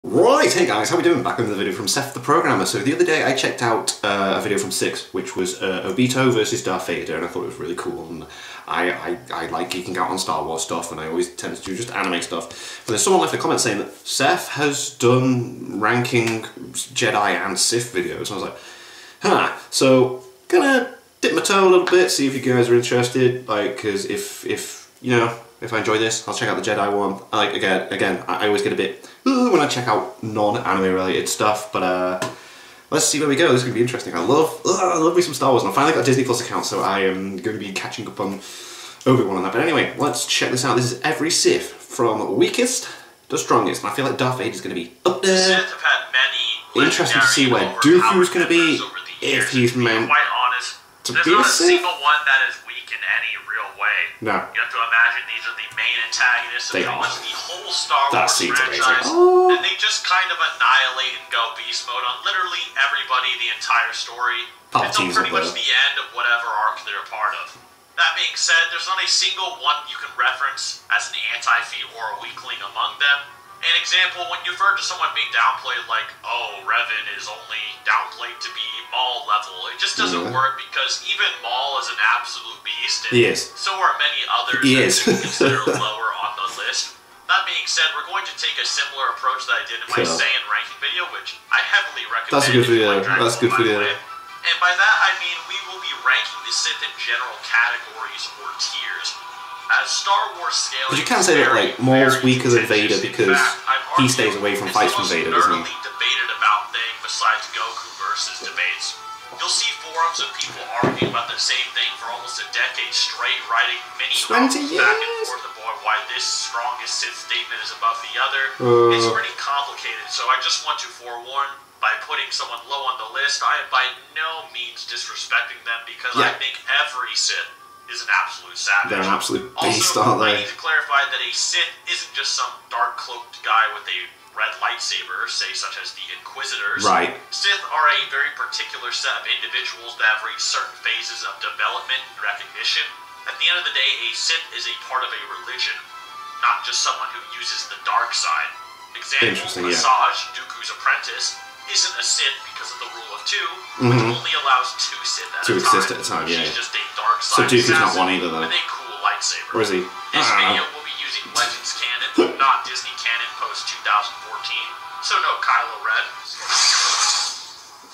Right, hey guys, how we doing? Back on the video from Seth the Programmer. So the other day I checked out a video from Sith, which was Obito versus Darth Vader, and I thought it was really cool. And I like geeking out on Star Wars stuff, and I always tend to do just anime stuff. But then someone left a comment saying that Seth has done ranking Jedi and Sith videos, and I was like, huh. So gonna dip my toe a little bit, see if you guys are interested. Like, because if you know, if I enjoy this, I'll check out the Jedi one. Like again, I always get a bit when I check out non-anime related stuff, but let's see where we go. This is going to be interesting. I love me some Star Wars, and I finally got a Disney Plus account, so I am going to be catching up on Obi-Wan on that. But anyway, let's check this out. This is every Sith from weakest to strongest, and I feel like Darth Vader is going to be up there. Sith have had many. Interesting to see where Dooku is going to be, if he's meant to be a Sith. There's not a single one that is weak in any real way. No. You have to imagine these are the main antagonists of They are. the whole Star Wars franchise, Oh. and they just kind of annihilate and go beast mode on literally everybody the entire story until pretty much the end of whatever arc they're a part of. That being said, there's not a single one you can reference as an anti-feat or a weakling among them. An example, when you've heard to someone being downplayed like, oh, Revan is only downplayed to be Maul level, it just doesn't work because even Maul is an absolute beast, and so are many others that you consider lower on the list. That being said, we're going to take a similar approach that I did in my Saiyan ranking video, which I heavily recommend. That's a good video. That's a good video. And by that, I mean we will be ranking the Sith in general categories or tiers. As Star Wars scale, but you can't say that like Maul's weaker than Vader because he stays away from fights from Vader, doesn't he? Debated about thing besides Goku versus debates. You'll see forums of people arguing about the same thing for almost a decade straight, writing many novels back and forth about why this strongest Sith statement is above the other. It's pretty complicated, so I just want to forewarn, by putting someone low on the list, I am by no means disrespecting them because I think every Sith is an absolute savage. They're an absolute beast, also, aren't they? I need to clarify that a Sith isn't just some dark-cloaked guy with a red lightsaber, say such as the Inquisitors. Right. Sith are a very particular set of individuals that have reached certain phases of development and recognition. At the end of the day, a Sith is a part of a religion, not just someone who uses the dark side. Example, Asajj, Dooku's apprentice, isn't a Sith because of the rule of two, which only allows two Sith at a time. exist at a time, She's just a dark So side Dooku's not one assassin either, though. with a cool lightsaber. Or is he? This video will be using Legends canon, not Disney canon post-2014. So no Kylo Ren.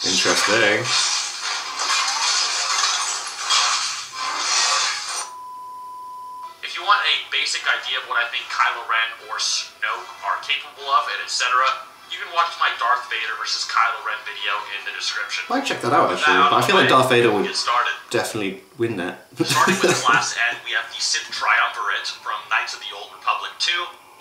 Interesting. If you want a basic idea of what I think Kylo Ren or Snoke are capable of, and etc., you can watch my Darth Vader versus Kylo Ren video in the description. I might check that out actually, but I feel like Darth Vader would definitely win that. Starting with Class N, we have the Sith Triumvirate from Knights of the Old Republic 2,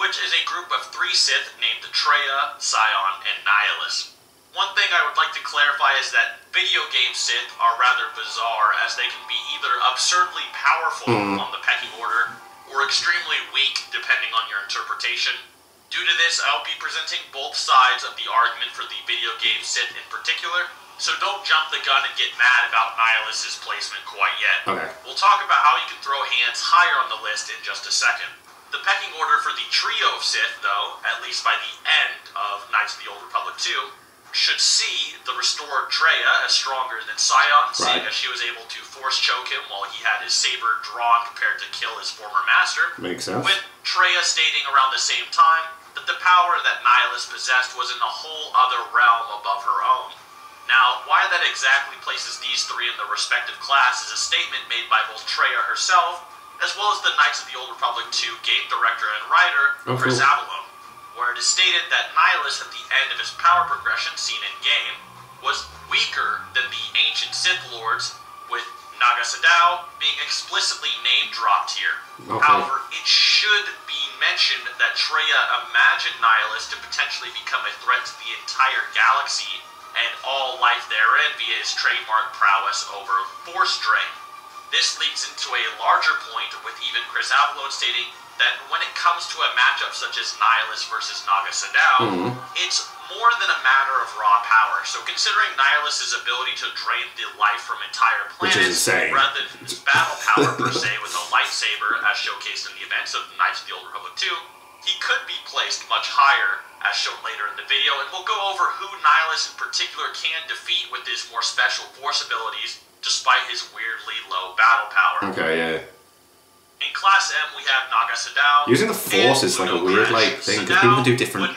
which is a group of 3 Sith named Traya, Sion, and Nihilus. One thing I would like to clarify is that video game Sith are rather bizarre, as they can be either absurdly powerful on the pecking order, or extremely weak depending on your interpretation. Due to this, I'll be presenting both sides of the argument for the video game Sith in particular, so don't jump the gun and get mad about Nihilus's placement quite yet. Okay. We'll talk about how you can throw hands higher on the list in just a second. The pecking order for the trio of Sith, though, at least by the end of Knights of the Old Republic 2, should see the restored Traya as stronger than Sion, seeing as she was able to force choke him while he had his saber drawn prepared to kill his former master. Makes sense. With Traya stating around the same time that the power that Nihilus possessed was in a whole other realm above her own. Now, why that exactly places these 3 in the respective class is a statement made by both Traya herself, as well as the Knights of the Old Republic 2 game director and writer, Chris Avellone, where it is stated that Nihilus at the end of his power progression seen in-game was weaker than the ancient Sith Lords, with Naga Sadow being explicitly name-dropped here. However, it should be mentioned that Traya imagined Nihilus to potentially become a threat to the entire galaxy and all life therein via his trademark prowess over Force Drain. This leads into a larger point, with even Chris Avellone stating that when it comes to a matchup such as Nihilus versus Naga Sadow, it's more than a matter of raw power. So considering Nihilus's ability to drain the life from entire planets, rather than his battle power per se with a lightsaber, as showcased in the events of Knights of the Old Republic 2, He could be placed much higher, as shown later in the video, and we'll go over who Nihilus in particular can defeat with his more special force abilities, despite his weirdly low battle power. Okay, yeah. In Class M, we have Naga Sadao. Using the Force is like a weird thing, because people can do different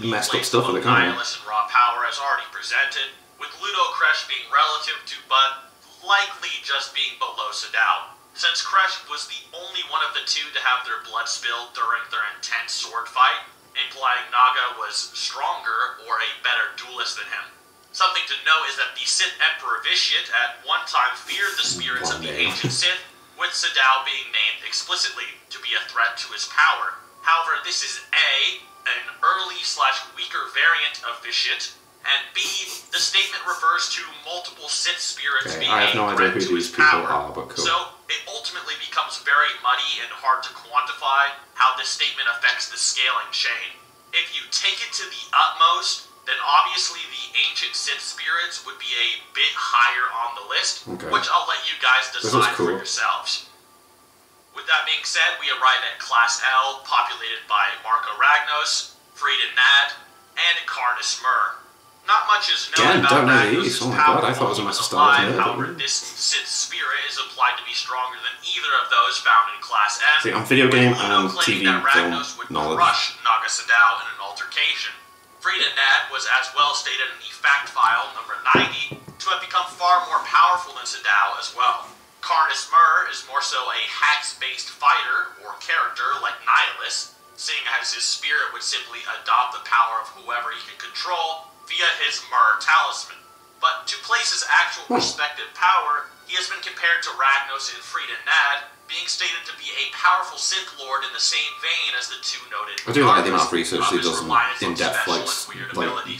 messed up stuff with it, can't they? Nihilus and raw power as already presented, with Ludo Kresh being relative to, but likely just being below Sadao. Since Kresh was the only one of the two to have their blood spilled during their intense sword fight, implying Naga was stronger or a better duelist than him. Something to note is that the Sith Emperor Vitiate at one time feared the spirits of the ancient Sith, with Sadao being named explicitly to be a threat to his power. However, this is A, an early/weaker variant of Vitiate, and B, the statement refers to multiple Sith spirits being I have no a idea threat who to these his people power. are, but cool. So, it ultimately becomes very muddy and hard to quantify how this statement affects the scaling chain. If you take it to the utmost, then obviously the ancient Sith spirits would be a bit higher on the list, which I'll let you guys decide for yourselves. With that being said, we arrive at Class L, populated by Marco Ragnos, Frida Nad, and Karnus Mur. Not much is known about Ragnos' power while he was alive, however, this Sith spirit is implied to be stronger than either of those found in Class M. See, on video game and TV that film Ragnos would knowledge. crush Naga Sadao in an altercation. Frida Nad was as well stated in the fact file number 90 to have become far more powerful than Sadao as well. Karnus Mur is more so a hacks-based fighter or character like Nihilus, seeing as his spirit would simply adopt the power of whoever he can control via his Mur talisman. But to place his actual respective power, he has been compared to Ragnos and Frida Nad, being stated to be a powerful Sith Lord in the same vein as the two noted. I do like the amount of research he does in depth, like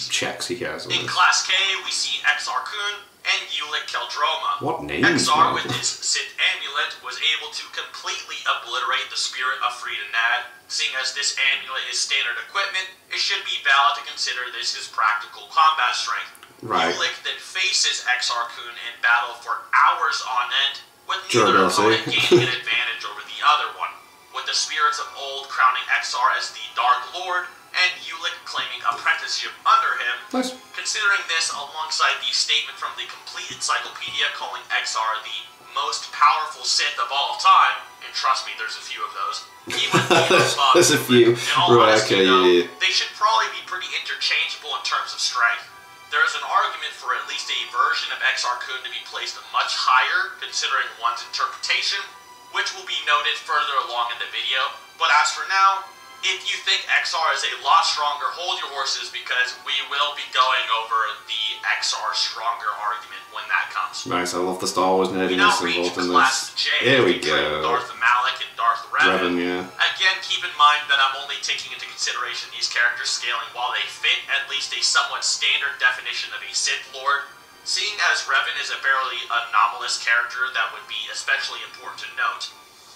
checks he has. In Class K, we see Exar Kun and Ulic Keldroma. What names? Exar, with his Sith amulet, was able to completely obliterate the spirit of Frida Nad. Seeing as this amulet is standard equipment, it should be valid to consider this his practical combat strength. Right. Ulic then faces Exar Kun in battle for hours on end, with neither opponent gaining an advantage over the other one, with the spirits of old crowning Exar as the Dark Lord, and Ulic claiming apprenticeship under him. Nice. Considering this alongside the statement from the Complete Encyclopedia calling Exar the most powerful Sith of all time, and trust me, there's a few of those, he would be above. There's a few. In all Right, honesty, okay, though, yeah. they should probably be pretty interchangeable in terms of strength. There is an argument for at least a version of Exar Kun to be placed much higher, considering one's interpretation, which will be noted further along in the video. But as for now, if you think Exar is a lot stronger, hold your horses, because we will be going over the Exar stronger argument when that comes. Nice, I love the Star Wars nerdiness involved in Class this. J, Here we featuring go. Darth Malik and Darth Revan. Yeah. Again, keep in mind that I'm only taking into consideration these characters scaling while they fit at least a somewhat standard definition of a Sith Lord. Seeing as Revan is a fairly anomalous character, that would be especially important to note.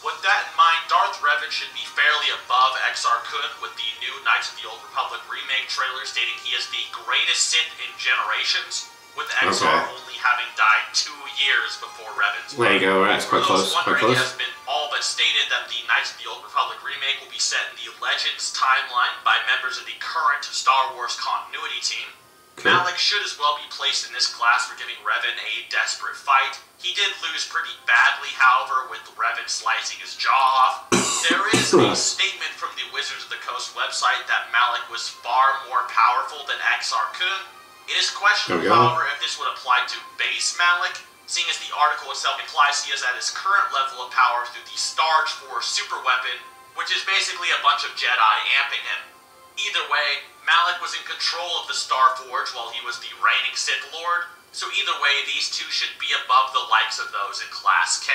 With that in mind, Darth Revan should be fairly above Exar Kun, with the new Knights of the Old Republic remake trailer stating he is the greatest Sith in generations, with Exar only having died 2 years before Revan's birth. There you go, right, it's quite close, quite close. It has been all but stated that the Knights of the Old Republic remake will be set in the Legends timeline by members of the current Star Wars continuity team. Cool. Malik should as well be placed in this class for giving Revan a desperate fight. He did lose pretty badly, however, with Revan slicing his jaw off. There is a statement from the Wizards of the Coast website that Malik was far more powerful than Exar Kun. It is questionable, however, if this would apply to base Malik, seeing as the article itself implies he is at his current level of power through the Starge Force super weapon, which is basically a bunch of Jedi amping him. Either way, Malik was in control of the Star Forge while he was the reigning Sith Lord, so either way, these two should be above the likes of those in Class K.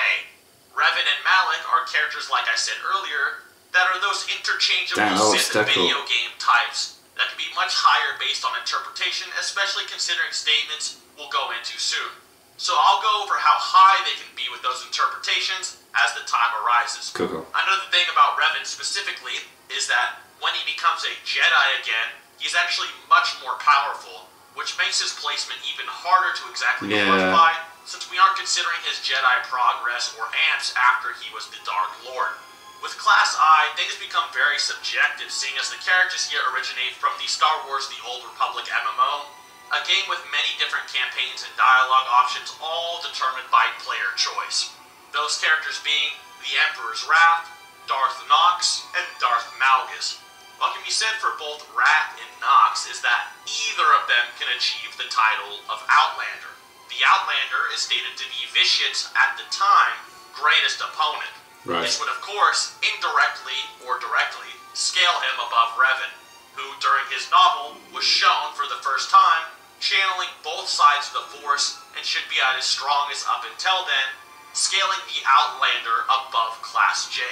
Revan and Malik are characters, like I said earlier, that are those interchangeable Sith video game types that can be much higher based on interpretation, especially considering statements we'll go into soon. So I'll go over how high they can be with those interpretations as the time arises. Cool. Another thing about Revan specifically is that when he becomes a Jedi again, he's actually much more powerful, which makes his placement even harder to exactly quantify, since we aren't considering his Jedi progress or amps after he was the Dark Lord. With Class I, things become very subjective, seeing as the characters here originate from the Star Wars The Old Republic MMO, a game with many different campaigns and dialogue options, all determined by player choice. Those characters being the Emperor's Wrath, Darth Nox, and Darth Malgus. What can be said for both Wrath and Nox is that either of them can achieve the title of Outlander. The Outlander is stated to be Vitiat's, at the time, greatest opponent. Right. This would, of course, indirectly or directly, scale him above Revan, who, during his novel, was shown for the first time channeling both sides of the Force and should be at his strongest up until then, scaling the Outlander above Class J.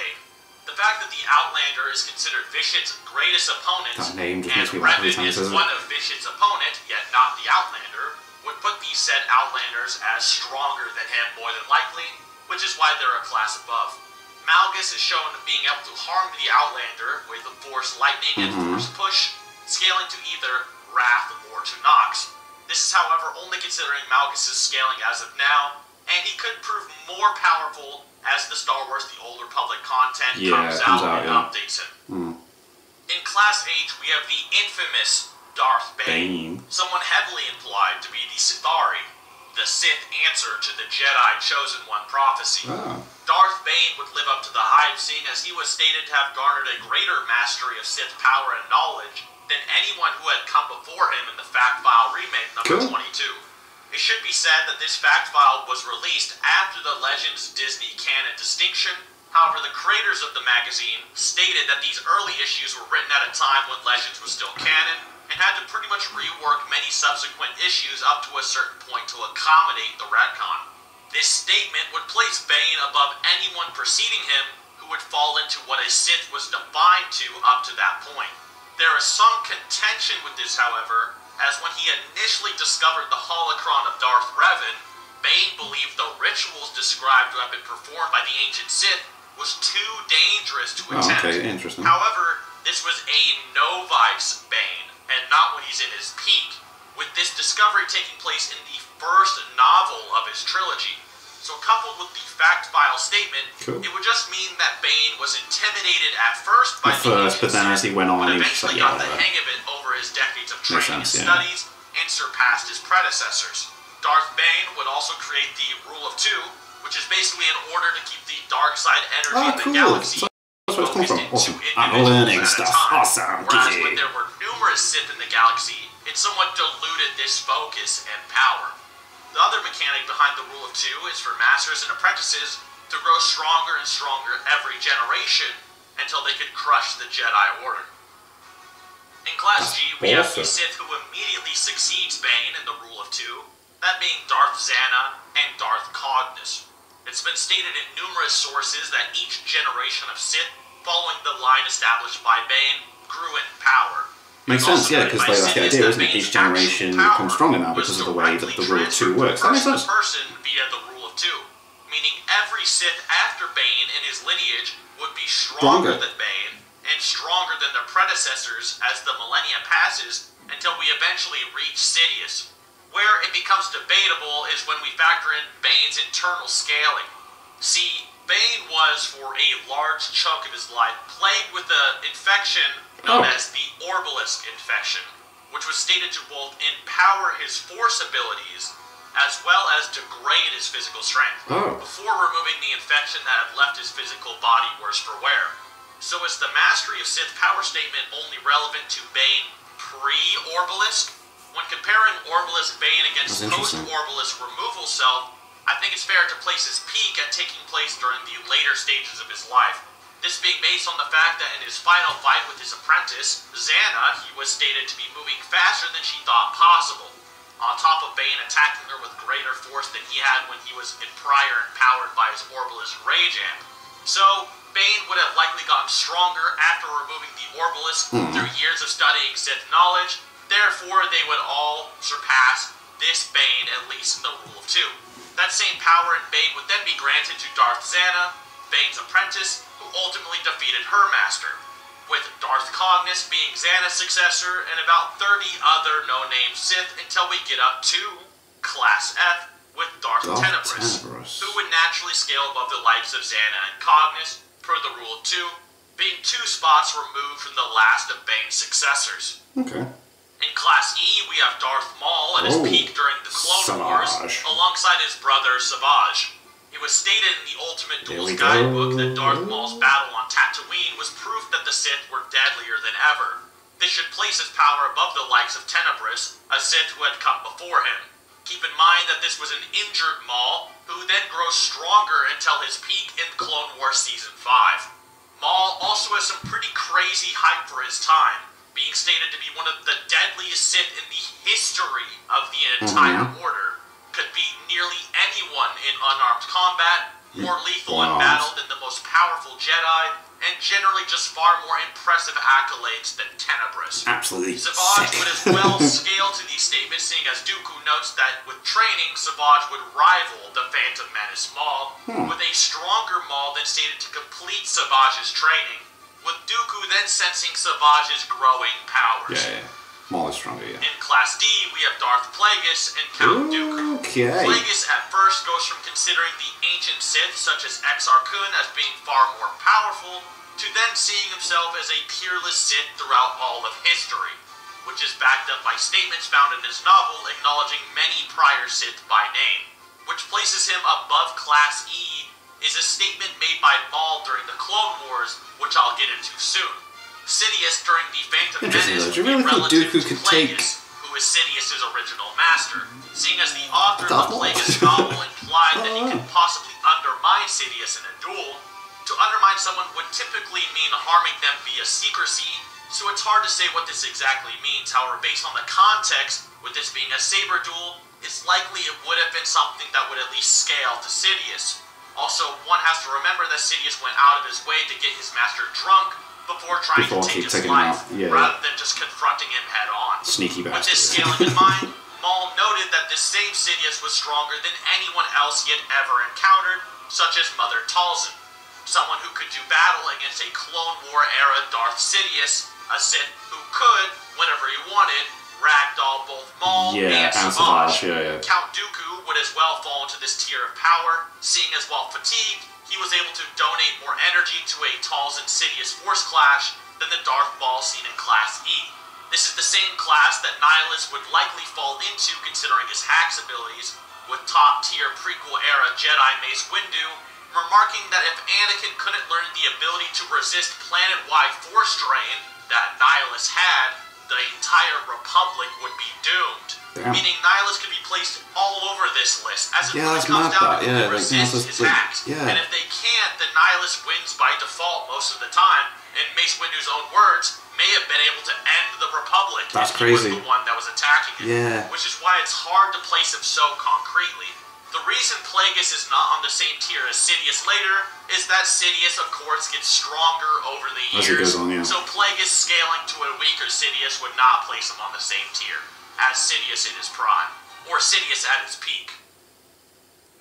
The fact that the Outlander is considered Vitiat's greatest opponent, and Revan is one of Vitiat's opponent, yet not the Outlander, would put these said Outlanders as stronger than him more than likely, which is why they're a class above. Malgus is shown being able to harm the Outlander with Force Lightning and Force Push, scaling to either Wrath or to Nox. This is, however, only considering Malgus' scaling as of now, and he could prove more powerful as the Star Wars The Old Republic content comes out and updates him. In Class H, we have the infamous Darth Bane, someone heavily implied to be the Sithari, the Sith answer to the Jedi Chosen One prophecy. Darth Bane would live up to the hype, seeing as he was stated to have garnered a greater mastery of Sith power and knowledge than anyone who had come before him in the Fact File Remake number 22. It should be said that this fact file was released after the Legends Disney canon distinction. However, the creators of the magazine stated that these early issues were written at a time when Legends was still canon, and had to pretty much rework many subsequent issues up to a certain point to accommodate the retcon. This statement would place Bane above anyone preceding him who would fall into what a Sith was defined to up to that point. There is some contention with this, however, as when he initially discovered the holocron of Darth Revan, Bane believed the rituals described to have been performed by the ancient Sith was too dangerous to attempt. Interesting. However, this was a novice Bane, and not when he's in his peak, with this discovery taking place in the first novel of his trilogy. So coupled with the fact file statement, it would just mean that Bane was intimidated at first by but then as he went on, but eventually got the hang of it over his decades of training and studies, and surpassed his predecessors. Darth Bane would also create the Rule of Two, which is basically an order to keep the dark side energy in the galaxy. That's where it's come from. Awesome. I'm learning stuff. Awesome. Whereas when there were numerous Sith in the galaxy, it somewhat diluted this focus and power. The other mechanic behind the Rule of Two is for masters and apprentices to grow stronger and stronger every generation until they could crush the Jedi Order. In Class G, we have the Sith who immediately succeeds Bane in the Rule of Two, that being Darth Zana and Darth Cognis. It's been stated in numerous sources that each generation of Sith, following the line established by Bane, grew in power. Makes sense, yeah, because that's the idea, isn't it? Each generation becomes stronger now because of the way that the Rule of Two works. That makes sense. Person via the Rule of Two, meaning every Sith after Bane in his lineage would be stronger than Bane and stronger than their predecessors as the millennia passes until we eventually reach Sidious. Where it becomes debatable is when we factor in Bane's internal scaling. See, Bane was, for a large chunk of his life, plagued with an infection known as the Orbalisk infection, which was stated to both empower his Force abilities as well as degrade his physical strength, before removing the infection that had left his physical body worse for wear. So is the Mastery of Sith power statement only relevant to Bane pre-Orbalisk? When comparing Orbalisk Bane against post-Orbalisk removal self, I think it's fair to place his peak at taking place during the later stages of his life. This being based on the fact that in his final fight with his apprentice, Zana, he was stated to be moving faster than she thought possible, on top of Bane attacking her with greater force than he had when he was prior empowered by his Orbalisk Rage Amp. So, Bane would have likely gotten stronger after removing the Orbalisk through years of studying Sith knowledge, therefore they would all surpass this Bane, at least in the Rule of Two. That same power in Bane would then be granted to Darth Zana, Bane's apprentice, who ultimately defeated her master, with Darth Cognis being Zana's successor and about 30 other no-name Sith until we get up to Class F with Darth Tenebrous, who would naturally scale above the likes of Zana and Cognis, per the rule of 2, being 2 spots removed from the last of Bane's successors. Okay. In Class E, we have Darth Maul at his peak during the Clone Wars, alongside his brother Savage. It was stated in the Ultimate Duels guidebook that Darth Maul's battle on Tatooine was proof that the Sith were deadlier than ever. This should place his power above the likes of Tenebris, a Sith who had come before him. Keep in mind that this was an injured Maul, who then grows stronger until his peak in Clone Wars Season 5. Maul also has some pretty crazy hype for his time, being stated to be one of the deadliest Sith in the history of the entire Order. Could beat nearly anyone in unarmed combat, more lethal in battle than the most powerful Jedi, and generally just far more impressive accolades than Tenebris. Absolutely Savage would as well scale to these statements, seeing as Dooku notes that with training, Savage would rival the Phantom Menace Maul, with a stronger Maul than stated to complete Savage's training, with Dooku then sensing Savage's growing powers. Yeah. Maul is stronger, yeah. In Class D, we have Darth Plagueis and Count Dooku. Okay. Plagueis at first goes from considering the ancient Sith, such as Exar Kun, as being far more powerful, to then seeing himself as a peerless Sith throughout all of history, which is backed up by statements found in his novel acknowledging many prior Sith by name. Which places him above Class E is a statement made by Maul during the Clone Wars, which I'll get into soon. Sidious during the Phantom Menace would be relative to Plagueis, who is Sidious's original master, seeing as the author of the Plagueis novel implied that he could possibly undermine Sidious in a duel. To undermine someone would typically mean harming them via secrecy, so it's hard to say what this exactly means. However, based on the context, with this being a saber duel, it's likely it would have been something that would at least scale to Sidious. Also, one has to remember that Sidious went out of his way to get his master drunk before trying to take his life, rather than just confronting him head-on. Sneaky bastard. With this scaling in mind, Maul noted that this same Sidious was stronger than anyone else he had ever encountered, such as Mother Talzin, someone who could do battle against a Clone War-era Darth Sidious, a Sith who could, whenever he wanted, ragdoll both Maul and Savage. Count Dooku would as well fall into this tier of power, seeing as while fatigued, he was able to donate more energy to a Talzin Sidious force clash than the Darth Maul seen in Class E. This is the same class that Nihilus would likely fall into considering his hacks abilities, with top-tier prequel-era Jedi Mace Windu remarking that if Anakin couldn't learn the ability to resist planet-wide force drain that Nihilus had, the entire Republic would be doomed. Damn. Meaning Nihilus could be placed all over this list, as it really comes down to who resists his hacks. And if they can't, then Nihilus wins by default most of the time, and Mace Windu's own words may have been able to end the Republic if he was the one that was attacking it. Which is why it's hard to place him so concretely. The reason Plagueis is not on the same tier as Sidious later is that Sidious, of course, gets stronger over the years, so Plagueis scaling to a weaker Sidious would not place him on the same tier as Sidious in his prime, or Sidious at his peak.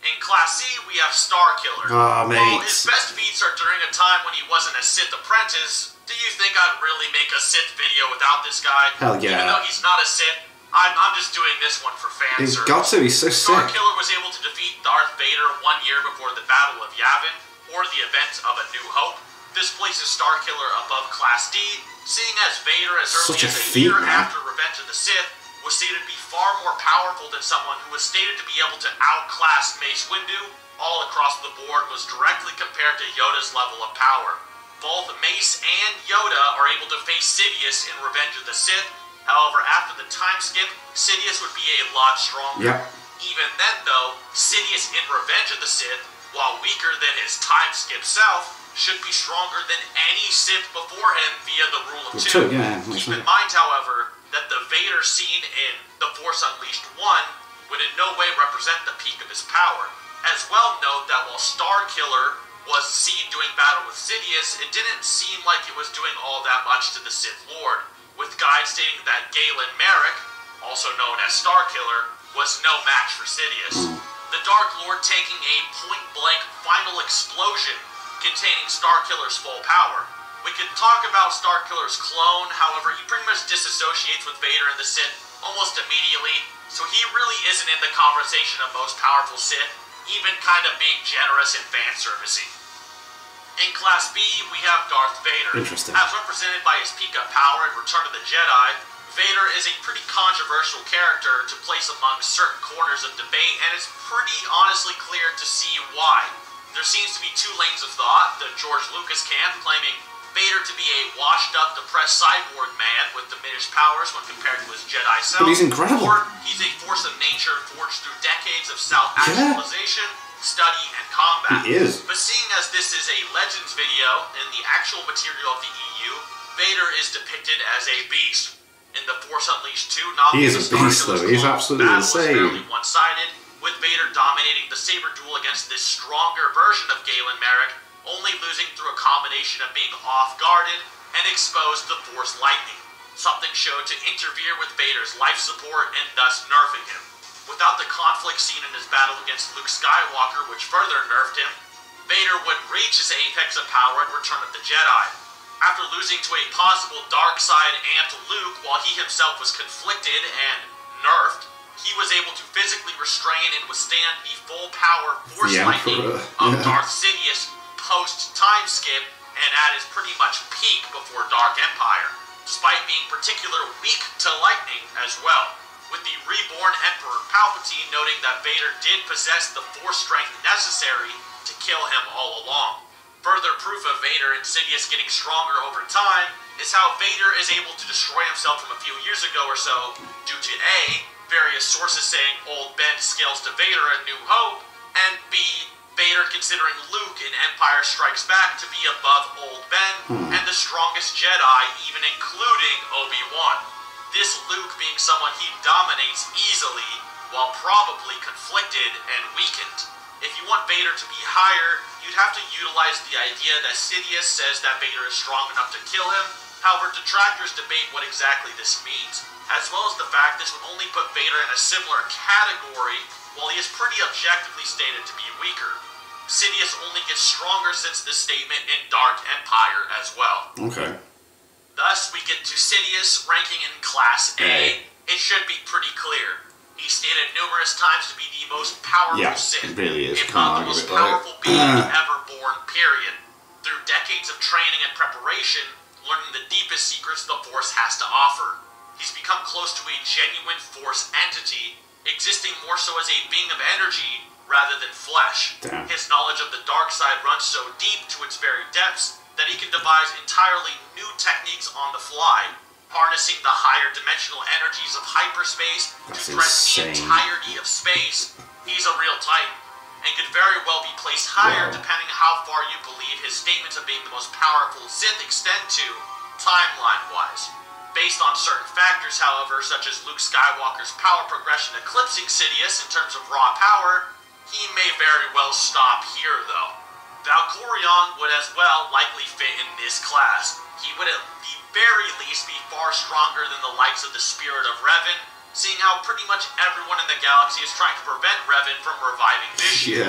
In Class C, we have Starkiller. While his best feats are during a time when he wasn't a Sith apprentice, do you think I'd really make a Sith video without this guy? Hell yeah. Even though he's not a Sith, I'm just doing this one for fan service. He's got to, he's so sick. Starkiller was able to defeat Darth Vader 1 year before the Battle of Yavin, or the event of A New Hope. This places Starkiller above Class D, seeing as Vader as early as a year after Revenge of the Sith was stated to be far more powerful than someone who was stated to be able to outclass Mace Windu. All across the board was directly compared to Yoda's level of power. Both Mace and Yoda are able to face Sidious in Revenge of the Sith. However, after the time skip, Sidious would be a lot stronger. Even then, though, Sidious in Revenge of the Sith, while weaker than his time skip self, should be stronger than any Sith before him via the Rule of Two. Keep in mind, however, that the Vader scene in The Force Unleashed 1 would in no way represent the peak of his power. As well, note that while Starkiller was seen doing battle with Sidious, it didn't seem like it was doing all that much to the Sith Lord, with guides stating that Galen Merrick, also known as Starkiller, was no match for Sidious. The Dark Lord taking a point-blank final explosion containing Starkiller's full power. We could talk about Starkiller's clone, however, he pretty much disassociates with Vader and the Sith almost immediately, so he really isn't in the conversation of most powerful Sith, even kind of being generous and fan-servicey. In Class B, we have Darth Vader. Interesting. As represented by his peak of power in Return of the Jedi, Vader is a pretty controversial character to place among certain corners of debate, and it's pretty honestly clear to see why. There seems to be two lanes of thought, the George Lucas camp claiming Vader to be a washed-up, depressed cyborg man with diminished powers when compared to his Jedi self. But he's incredible. Or he's a force of nature forged through decades of self-actualization, study, and combat. He is. But seeing as this is a Legends video, in the actual material of the EU, Vader is depicted as a beast. In the Force Unleashed 2 novel, He is a beast, though. He's absolutely insane. Was fairly one-sided, with Vader dominating the saber duel against this stronger version of Galen Merrick, only losing through a combination of being off-guarded and exposed to Force lightning, something showed to interfere with Vader's life support and thus nerfing him. Without the conflict seen in his battle against Luke Skywalker, which further nerfed him, Vader would reach his apex of power in Return of the Jedi. After losing to a possible dark side amped Luke while he himself was conflicted and nerfed, he was able to physically restrain and withstand the full power Force lightning of Darth Sidious post-time skip and at his pretty much peak before Dark Empire, despite being particularly weak to lightning as well, with the reborn Emperor Palpatine noting that Vader did possess the Force strength necessary to kill him all along. Further proof of Vader and Sidious getting stronger over time is how Vader is able to destroy himself from a few years ago or so due to A, various sources saying Old Ben scales to Vader a New Hope, and B, Vader considering Luke in Empire Strikes Back to be above Old Ben and the strongest Jedi, even including Obi-Wan. This Luke being someone he dominates easily while probably conflicted and weakened. If you want Vader to be higher, you'd have to utilize the idea that Sidious says that Vader is strong enough to kill him. However, detractors debate what exactly this means, as well as the fact this would only put Vader in a similar category, while he is pretty objectively stated to be weaker. Sidious only gets stronger since this statement in Dark Empire as well. Okay. Thus, we get to Sidious ranking in Class A. It should be pretty clear. He's stated numerous times to be the most powerful Sith, really is. if not the most powerful being ever born, period. Through decades of training and preparation, learning the deepest secrets the Force has to offer. He's become close to a genuine Force entity, existing more so as a being of energy rather than flesh. Damn. His knowledge of the dark side runs so deep to its very depths that he can devise entirely new techniques on the fly, harnessing the higher dimensional energies of hyperspace to threaten the entirety of space. He's a real titan, and could very well be placed higher depending how far you believe his statements of being the most powerful Sith extend to, timeline-wise. Based on certain factors, however, such as Luke Skywalker's power progression eclipsing Sidious in terms of raw power, he may very well stop here, though. Valkorion would as well likely fit in this class. He would at the very least be far stronger than the likes of the Spirit of Revan, seeing how pretty much everyone in the galaxy is trying to prevent Revan from reviving Vishnu,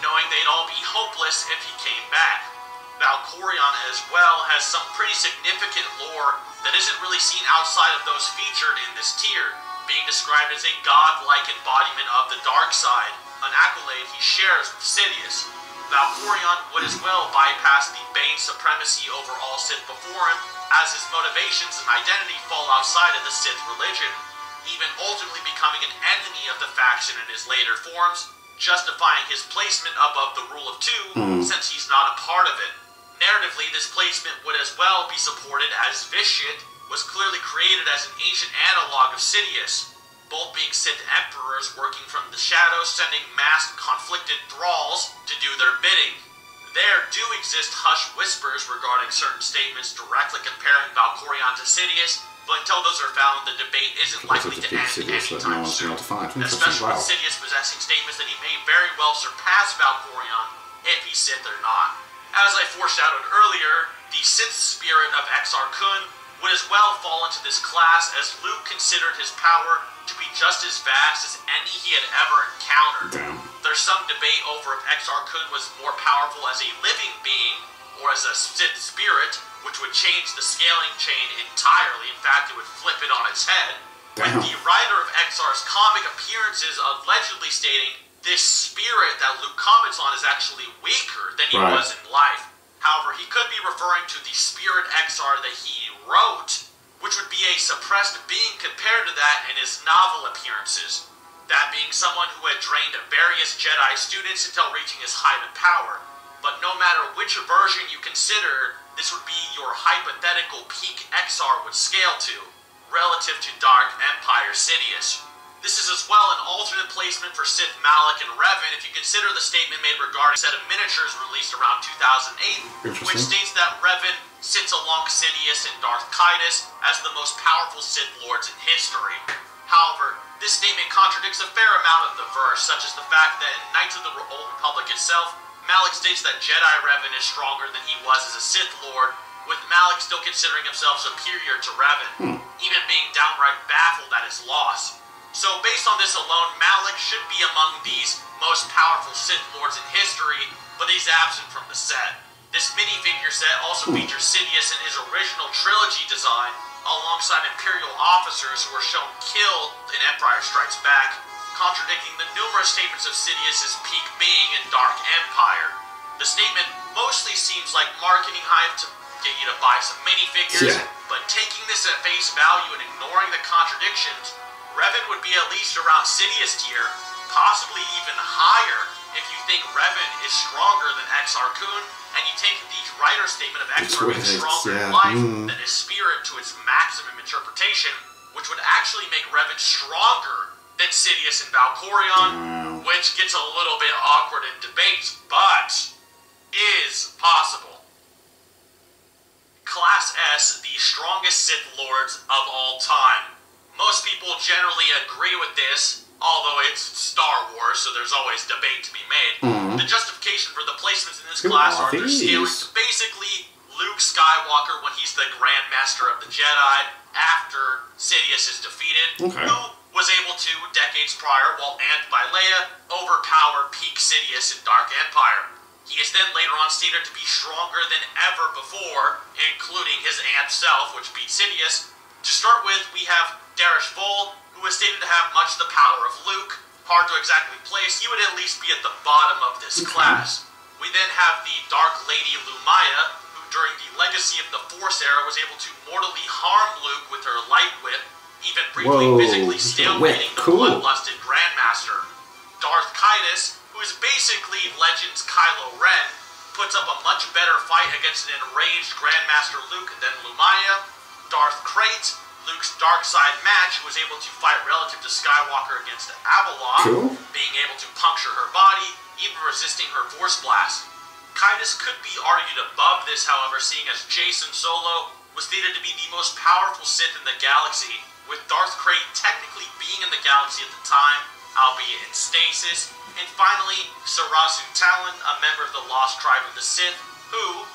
knowing they'd all be hopeless if he came back. Valkorion as well has some pretty significant lore that isn't really seen outside of those featured in this tier, being described as a godlike embodiment of the dark side, an accolade he shares with Sidious. Valkorion would as well bypass the Bane supremacy over all Sith before him, as his motivations and identity fall outside of the Sith religion, even ultimately becoming an enemy of the faction in his later forms, justifying his placement above the Rule of Two, since he's not a part of it. Narratively, this placement would as well be supported as Vishit was clearly created as an ancient analog of Sidious, both being Sith Emperors working from the shadows, sending masked, conflicted thralls to do their bidding. There do exist hushed whispers regarding certain statements directly comparing Valkorion to Sidious, but until those are found, the debate isn't likely to end anytime soon, especially with Sidious possessing statements that he may very well surpass Valkorion, if he's Sith or not. As I foreshadowed earlier, the Sith spirit of Exar Kun would as well fall into this class, as Luke considered his power to be just as vast as any he had ever encountered. There's some debate over if Exar Kun was more powerful as a living being or as a Sith spirit, which would change the scaling chain entirely. In fact, it would flip it on its head. With the writer of Exar's comic appearances allegedly stating this spirit that Luke comments on is actually weaker than he was in life. However, he could be referring to the Spirit XR that he wrote, which would be a suppressed being compared to that in his novel appearances. That being someone who had drained various Jedi students until reaching his height of power. But no matter which version you consider, this would be your hypothetical peak XR would scale to, relative to Dark Empire Sidious. This is as well an alternate placement for Sith Malak and Revan if you consider the statement made regarding a set of miniatures released around 2008, which states that Revan sits along Sidious and Darth Caedus as the most powerful Sith Lords in history. However, this statement contradicts a fair amount of the verse, such as the fact that in Knights of the Old Republic itself, Malak states that Jedi Revan is stronger than he was as a Sith Lord, with Malak still considering himself superior to Revan, even being downright baffled at his loss. So based on this alone, Malak should be among these most powerful Sith Lords in history, but he's absent from the set. This minifigure set also features Sidious in his original trilogy design, alongside Imperial officers who were shown killed in Empire Strikes Back, contradicting the numerous statements of Sidious's peak being in Dark Empire. The statement mostly seems like marketing hype to get you to buy some minifigures, but taking this at face value and ignoring the contradictions, Revan would be at least around Sidious tier, possibly even higher if you think Revan is stronger than Exar Kun, and you take the writer's statement of Exar being stronger in life than his spirit to its maximum interpretation, which would actually make Revan stronger than Sidious and Valkorion, which gets a little bit awkward in debates, but is possible. Class S, the strongest Sith Lords of all time. Most people generally agree with this, although it's Star Wars, so there's always debate to be made. The justification for the placements in this class are their scaling to basically Luke Skywalker when he's the Grand Master of the Jedi after Sidious is defeated, who was able to, decades prior, while amped by Leia, overpower peak Sidious in Dark Empire. He is then later on stated to be stronger than ever before, including his amped self, which beat Sidious. To start with, we have Darish Vol, who is stated to have much the power of Luke. Hard to exactly place, he would at least be at the bottom of this class. We then have the Dark Lady Lumaya, who during the Legacy of the Force era was able to mortally harm Luke with her light whip, even briefly physically stalemating the bloodlusted Grandmaster. Darth Caedus, who is basically Legends Kylo Ren, puts up a much better fight against an enraged Grandmaster Luke than Lumaya. Darth Krayt, Luke's dark side match, who was able to fight relative to Skywalker against Abeloth, being able to puncture her body, even resisting her force blast. Caedus could be argued above this, however, seeing as Jacen Solo was stated to be the most powerful Sith in the galaxy, with Darth Krayt technically being in the galaxy at the time, albeit in stasis. And finally, Sarazu Talon, a member of the Lost Tribe of the Sith, who,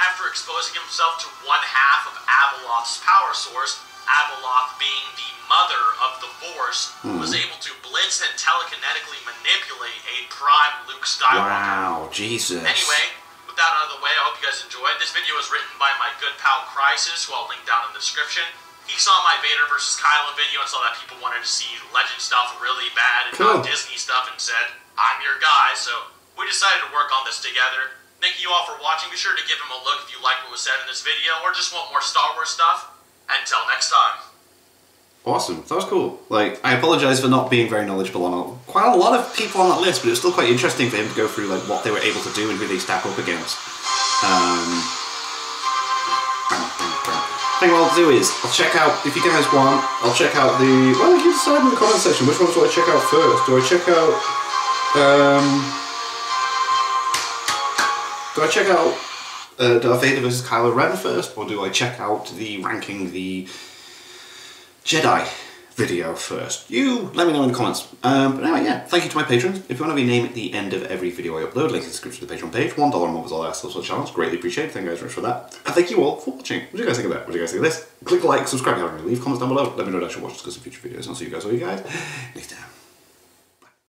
after exposing himself to one half of Abeloth's power source, Abeloth being the mother of the Force, was able to blitz and telekinetically manipulate a prime Luke Skywalker. Wow, Jesus. Anyway, with that out of the way, I hope you guys enjoyed. This video was written by my good pal Crisis, who I'll link down in the description. He saw my Vader vs. Kylo video and saw that people wanted to see Legend stuff really bad and not Disney stuff, and said, I'm your guy, so we decided to work on this together. Thank you all for watching. Be sure to give him a look if you like what was said in this video, or just want more Star Wars stuff. Until next time. Awesome. That was cool. Like, I apologize for not being very knowledgeable on quite a lot of people on that list, but it was still quite interesting for him to go through like what they were able to do and who they stack up against. I think what I'll do is, I'll check out, if you guys want, I'll check out the, well, you decide in the comment section, which ones do I check out first? Do I check out, Darth Vader vs. Kylo Ren first, or do I check out the ranking the Jedi video first? You let me know in the comments. But anyway, yeah, thank you to my patrons. If you want to be named at the end of every video I upload, link in the description of the Patreon page. $1 or more is all I ask for the channel. Greatly appreciated. Thank you guys very much for that. And thank you all for watching. What do you guys think of that? What do you guys think of this? Click like, subscribe, leave comments down below. Let me know that I should watch discuss in future videos. And I'll see you guys next time.